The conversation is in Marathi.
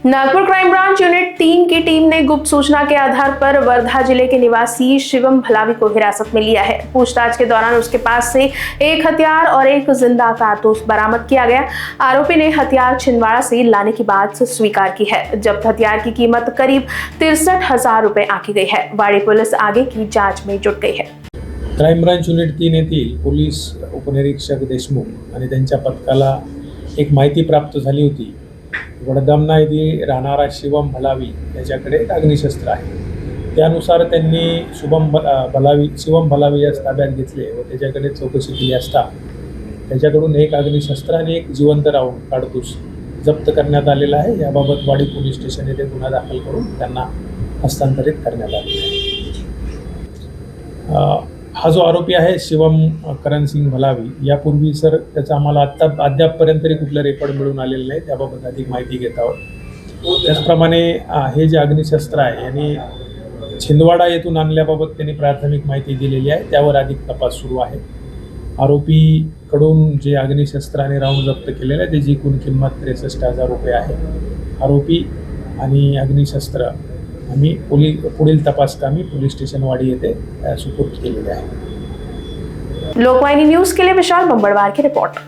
नागपुर क्राइम ब्रांच यूनिट 3 की टीम ने गुप्त सूचना के आधार पर वर्धा जिले के निवासी शिवम भलावी को हिरासत में लिया है। पूछताछ के दौरान उसके पास से एक हथियार और एक जिंदा कारतूस बरामद किया गया। आरोपी ने हथियार छिंदवाड़ा से लाने की बात स्वीकार की है। जब्त हथियार की कीमत करीब 63,000 रुपए आंकी गई है। वाड़ी पुलिस आगे की जाँच में जुट गई है। क्राइम ब्रांच यूनिट 3 येथील पोलीस उपनिरीक्षक देशमुख आणि त्यांच्या पथकाला एक माहिती प्राप्त झाली होती। वडदामना येथे राहणारा शिवम भलावी याच्याकडे एक अग्निशस्त्र आहे। त्यानुसार त्यांनी शिवम भलावी यास ताब्यात घेतले व त्याच्याकडे चौकशी केली असता त्याच्याकडून एक अग्निशस्त्र आणि एक जिवंत राऊंड कारतूस जप्त करण्यात आलेला आहे। याबाबत वाडी पोलीस स्टेशन येथे गुन्हा दाखल करून त्यांना हस्तांतरित करण्यात आले आहे। हा जो आरोपी आहे शिवम करणसिंग भलावी, यापूर्वी सर त्याचा आम्हाला अद्यापपर्यंत तरी कुठलं रेकॉर्ड मिळून आलेलं नाही। त्याबाबत अधिक माहिती घेत आहोत। त्याचप्रमाणे हे जे अग्निशस्त्र आहे यांनी छिंदवाडा येथून आणल्याबाबत त्यांनी प्राथमिक माहिती दिलेली आहे। त्यावर अधिक तपास सुरू आहे। आरोपीकडून जे अग्निशस्त्र आणि राऊंड जप्त केलेलं आहे त्याची एकूण किंमत 63,000 रुपये आहे। आरोपी आणि अग्निशस्त्र आम्ही पुढील तपास कामी पोलीस स्टेशन वाडी येथे सुपूर्द केलेले आहे। लोकवाहिनी न्यूज के लिए विशाल बंबड़वार की रिपोर्ट।